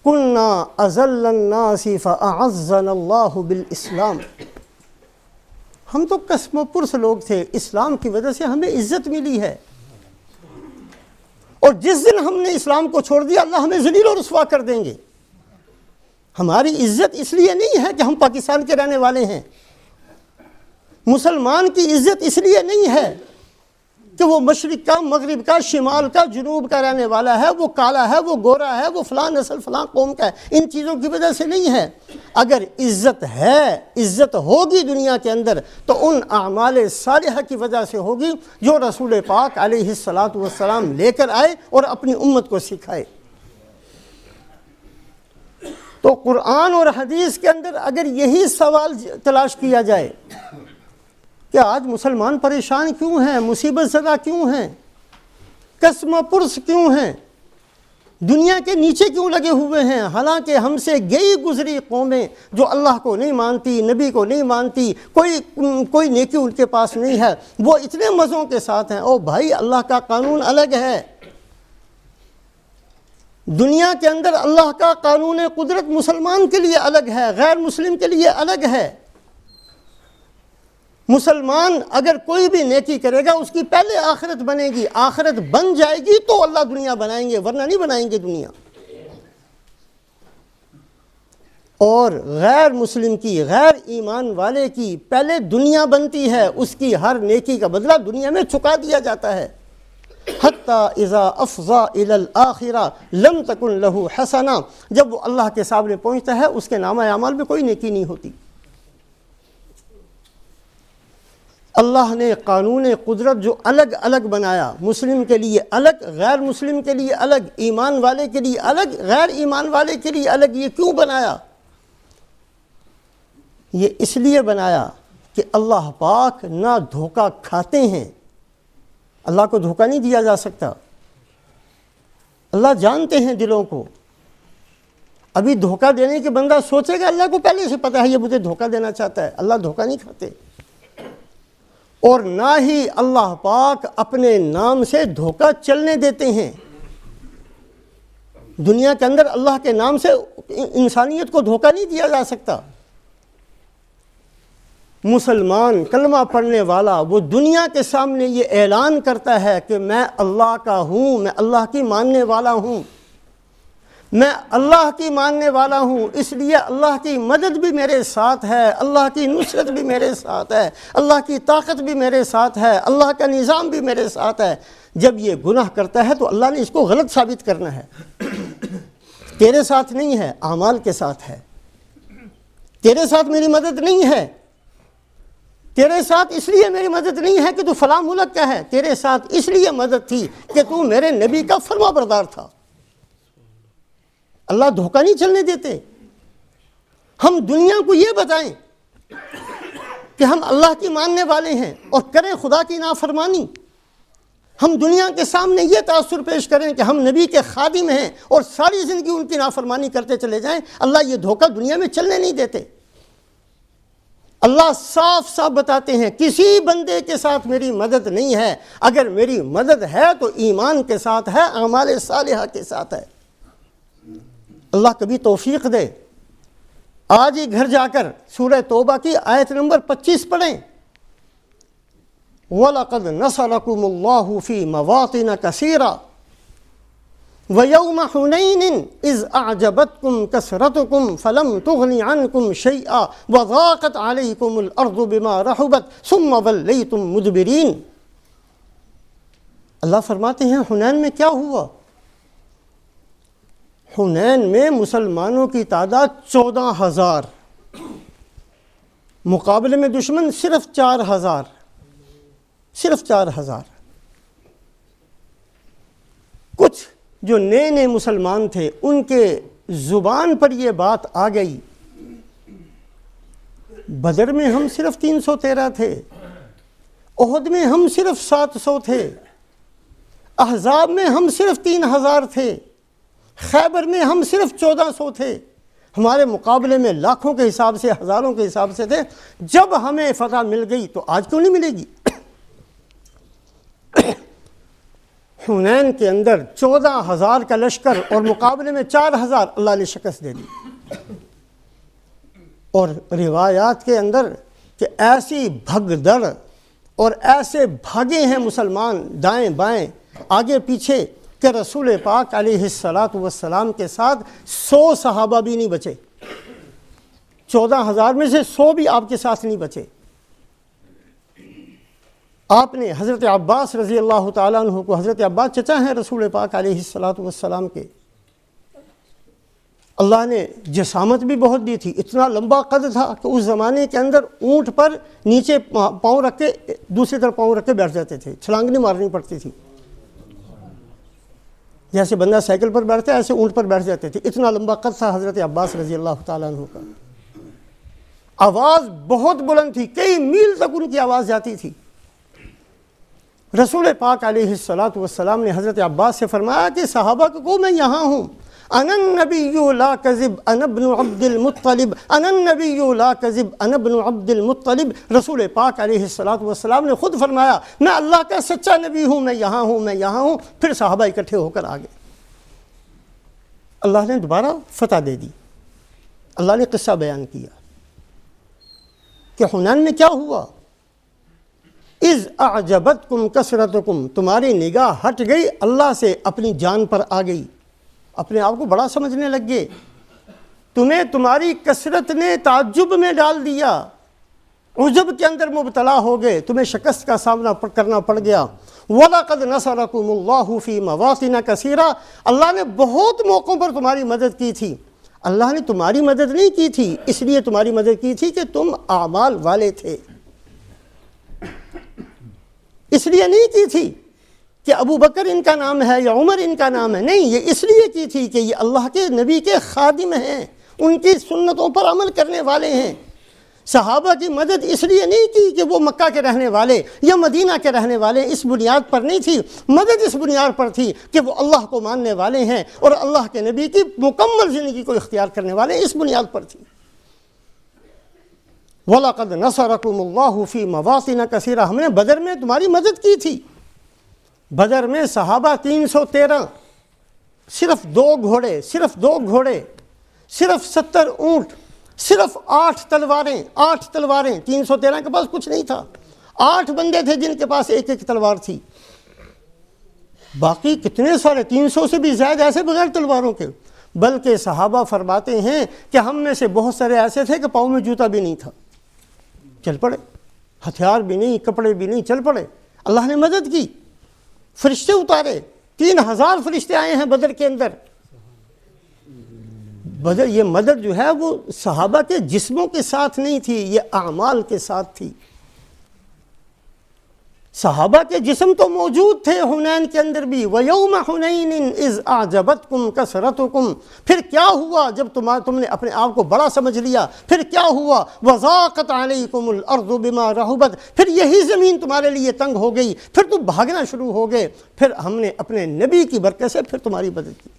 کُنَّا أَذَلَّ النَّاسِ فَأَعَزَّنَا اللَّهُ بِالْإِسْلَامِ، ہم تو قسم و پرس لوگ تھے، اسلام کی وجہ سے ہمیں عزت ملی ہے، اور جس دن ہم نے اسلام کو چھوڑ دیا اللہ ہمیں ذلیل و رسوا کر دیں گے۔ ہماری عزت اس لیے نہیں ہے کہ ہم پاکستان کے رہنے والے ہیں، مسلمان کی عزت اس لیے نہیں ہے کہ وہ مشرق کا، مغرب کا، شمال کا، جنوب کا رہنے والا ہے، وہ کالا ہے، وہ گورا ہے، وہ فلاں نسل فلاں قوم کا ہے، ان چیزوں کی وجہ سے نہیں ہے۔ اگر عزت ہے، عزت ہوگی دنیا کے اندر تو ان اعمال صالحہ کی وجہ سے ہوگی جو رسول پاک علیہ الصلاۃ والسلام لے کر آئے اور اپنی امت کو سکھائے۔ تو قرآن اور حدیث کے اندر اگر یہی سوال تلاش کیا جائے کہ آج مسلمان پریشان کیوں ہیں، مصیبت زدہ کیوں ہیں، قسم و پرس کیوں ہیں، دنیا کے نیچے کیوں لگے ہوئے ہیں، حالانکہ ہم سے گئی گزری قومیں جو اللہ کو نہیں مانتی، نبی کو نہیں مانتی، کوئی نیکی ان کے پاس نہیں ہے، وہ اتنے مزوں کے ساتھ ہیں۔ او بھائی، اللہ کا قانون الگ ہے، دنیا کے اندر اللہ کا قانون قدرت مسلمان کے لیے الگ ہے، غیر مسلم کے لیے الگ ہے۔ مسلمان اگر کوئی بھی نیکی کرے گا اس کی پہلے آخرت بنے گی، آخرت بن جائے گی تو اللہ دنیا بنائیں گے، ورنہ نہیں بنائیں گے دنیا۔ اور غیر مسلم کی، غیر ایمان والے کی پہلے دنیا بنتی ہے، اس کی ہر نیکی کا بدلہ دنیا میں چکا دیا جاتا ہے۔ حتی اذا افضا الی الاخرہ لم تکن لہ حسنہ، جب وہ اللہ کے سامنے پہنچتا ہے اس کے نامہ اعمال میں کوئی نیکی نہیں ہوتی۔ اللہ نے قانون قدرت جو الگ الگ بنایا، مسلم کے لیے الگ، غیر مسلم کے لیے الگ، ایمان والے کے لیے الگ، غیر ایمان والے کے لیے الگ، یہ کیوں بنایا؟ یہ اس لیے بنایا کہ اللہ پاک نہ دھوکہ کھاتے ہیں، اللہ کو دھوکہ نہیں دیا جا سکتا، اللہ جانتے ہیں دلوں کو۔ ابھی دھوکہ دینے کے بندہ سوچے گا، اللہ کو پہلے سے پتہ ہے یہ مجھے دھوکہ دینا چاہتا ہے، اللہ دھوکہ نہیں کھاتے۔ اور نہ ہی اللہ پاک اپنے نام سے دھوکہ چلنے دیتے ہیں۔ دنیا کے اندر اللہ کے نام سے انسانیت کو دھوکہ نہیں دیا جا سکتا۔ مسلمان کلمہ پڑھنے والا وہ دنیا کے سامنے یہ اعلان کرتا ہے کہ میں اللہ کا ہوں، میں اللہ کی ماننے والا ہوں، میں اللہ کی ماننے والا ہوں، اس لیے اللہ کی مدد بھی میرے ساتھ ہے، اللہ کی نصرت بھی میرے ساتھ ہے، اللہ کی طاقت بھی میرے ساتھ ہے، اللہ کا نظام بھی میرے ساتھ ہے۔ جب یہ گناہ کرتا ہے تو اللہ نے اس کو غلط ثابت کرنا ہے، تیرے ساتھ نہیں ہے، اعمال کے ساتھ ہے، تیرے ساتھ میری مدد نہیں ہے، تیرے ساتھ اس لیے میری مدد نہیں ہے کہ تو فلاں ملک کا ہے، تیرے ساتھ اس لیے مدد تھی کہ تو میرے نبی کا فرما بردار تھا۔ اللہ دھوکہ نہیں چلنے دیتے۔ ہم دنیا کو یہ بتائیں کہ ہم اللہ کی ماننے والے ہیں اور کریں خدا کی نافرمانی، ہم دنیا کے سامنے یہ تاثر پیش کریں کہ ہم نبی کے خادم ہیں اور ساری زندگی ان کی نافرمانی کرتے چلے جائیں، اللہ یہ دھوکہ دنیا میں چلنے نہیں دیتے۔ اللہ صاف صاف بتاتے ہیں کسی بندے کے ساتھ میری مدد نہیں ہے، اگر میری مدد ہے تو ایمان کے ساتھ ہے، اعمال صالحہ کے ساتھ ہے۔ اللہ کبھی توفیق دے، آج ہی گھر جا کر سورہ توبہ کی آیت نمبر 25 پڑھیں۔ وَلَقَدْ نَصَرَكُمُ اللَّهُ فِي مَوَاطِنَ كَثِيرًا وَيَوْمَ حُنَيْنٍ إِذْ أَعْجَبَتْكُمْ كَثْرَتُكُمْ فَلَمْ تُغْنِ عَنْكُمْ شَيْئًا وَضَاقَتْ عَلَيْكُمُ الْأَرْضُ بِمَا رَحُبَتْ ثُمَّ وَلَّيْتُمْ مُدْبِرِينَ۔ اللہ فرماتے ہیں حنین میں کیا ہوا؟ حنین میں مسلمانوں کی تعداد 14,000، مقابلے میں دشمن صرف 4,000، صرف 4,000۔ کچھ جو نئے نئے مسلمان تھے ان کے زبان پر یہ بات آ گئی، بدر میں ہم صرف 313 تھے، احد میں ہم صرف 700 تھے، احزاب میں ہم صرف 3,000 تھے، خیبر میں ہم صرف 1400 تھے، ہمارے مقابلے میں لاکھوں کے حساب سے، ہزاروں کے حساب سے تھے۔ جب ہمیں فتح مل گئی تو آج کیوں نہیں ملے گی؟ حنین کے اندر 14,000 کا لشکر اور مقابلے میں 4,000 اللہ نے شکست دے دی۔ اور روایات کے اندر کہ ایسی بھگدڑ اور ایسے بھاگے ہیں مسلمان دائیں بائیں آگے پیچھے کہ رسول پاک علیہ الصلاۃ والسلام کے ساتھ 100 صحابہ بھی نہیں بچے، 14,000 میں سے 100 بھی آپ کے ساتھ نہیں بچے۔ آپ نے حضرت عباس رضی اللہ تعالیٰ عنہ کو، حضرت عباس چچا ہیں رسول پاک علیہ الصلاۃ والسلام کے، اللہ نے جسامت بھی بہت دی تھی، اتنا لمبا قد تھا کہ اس زمانے کے اندر اونٹ پر نیچے پاؤں رکھ کے دوسری طرف پاؤں رکھ کے بیٹھ جاتے تھے، چھلانگ نہیں مارنی پڑتی تھی، جیسے بندہ سائیکل پر بیٹھتا ہے ایسے اونٹ پر بیٹھ جاتے تھے، اتنا لمبا قد تھا حضرت عباس رضی اللہ تعالیٰ عنہ کا۔ آواز بہت بلند تھی، کئی میل تک ان کی آواز جاتی تھی۔ رسول پاک علیہ الصلاۃ والسلام نے حضرت عباس سے فرمایا کہ صحابہ کو میں یہاں ہوں، انا النبی لا کذب انا ابن عبد المطلب، انا النبی لا کذب انا ابن عبد المطلب۔ رسول پاک علیہ الصلاۃ والسلام نے خود فرمایا میں اللہ کا سچا نبی ہوں، میں یہاں ہوں، میں یہاں ہوں۔ پھر صحابہ اکٹھے ہو کر آ گئے، اللہ نے دوبارہ فتح دے دی۔ اللہ نے قصہ بیان کیا کہ حنین میں کیا ہوا، اذ اعجبتکم کثرتکم، تمہاری نگاہ ہٹ گئی اللہ سے، اپنی جان پر آ گئی، اپنے آپ کو بڑا سمجھنے لگ گئے، تمہیں تمہاری کثرت نے تعجب میں ڈال دیا، عجب کے اندر مبتلا ہو گئے، تمہیں شکست کا سامنا کرنا پڑ گیا۔ وَلَقَدْ نَصَرَكُمُ اللَّهُ فِي مَوَاطِنَ كَثِيرَةٍ، اللہ نے بہت موقعوں پر تمہاری مدد کی تھی۔ اللہ نے تمہاری مدد نہیں کی تھی، اس لیے تمہاری مدد کی تھی کہ تم اعمال والے تھے، اس لیے نہیں کی تھی کہ ابو بکر ان کا نام ہے یا عمر ان کا نام ہے، نہیں، یہ اس لیے کی تھی کہ یہ اللہ کے نبی کے خادم ہیں، ان کی سنتوں پر عمل کرنے والے ہیں۔ صحابہ کی مدد اس لیے نہیں کی کہ وہ مکہ کے رہنے والے یا مدینہ کے رہنے والے، اس بنیاد پر نہیں تھی، مدد اس بنیاد پر تھی کہ وہ اللہ کو ماننے والے ہیں اور اللہ کے نبی کی مکمل زندگی کو اختیار کرنے والے، اس بنیاد پر تھی۔ وَلَقَدْ نَصَرَكُمُ اللَّهُ فِي مَوَاطِنَ كَثِيرَةٍ، ہم نے بدر میں تمہاری مدد کی تھی۔ بدر میں صحابہ 313، صرف 2 گھوڑے، صرف 2 گھوڑے، صرف 70 اونٹ، صرف 8 تلواریں، 8 تلواریں، 313 کے پاس کچھ نہیں تھا، 8 بندے تھے جن کے پاس ایک ایک تلوار تھی، باقی کتنے سارے 300 سے بھی زیادہ ایسے بغیر تلواروں کے۔ بلکہ صحابہ فرماتے ہیں کہ ہم میں سے بہت سارے ایسے تھے کہ پاؤں میں جوتا بھی نہیں تھا، چل پڑے، ہتھیار بھی نہیں، کپڑے بھی نہیں، چل پڑے۔ اللہ نے مدد کی، فرشتے اتارے، 3000 فرشتے آئے ہیں بدر کے اندر۔ بدر، یہ مدد جو ہے وہ صحابہ کے جسموں کے ساتھ نہیں تھی، یہ اعمال کے ساتھ تھی۔ صحابہ کے جسم تو موجود تھے حنین کے اندر بھی، وَيَوْمَ حُنَيْنٍ إِذْ أَعْجَبَتْكُمْ كَثْرَتُكُمْ، پھر کیا ہوا جب تم نے اپنے آپ کو بڑا سمجھ لیا، پھر کیا ہوا، وَضَاقَتْ عَلَيْكُمُ الْأَرْضُ بِمَا رَحُبَتْ، پھر یہی زمین تمہارے لیے تنگ ہو گئی، پھر تم بھاگنا شروع ہو گئے، پھر ہم نے اپنے نبی کی برکت سے پھر تمہاری مدد کی۔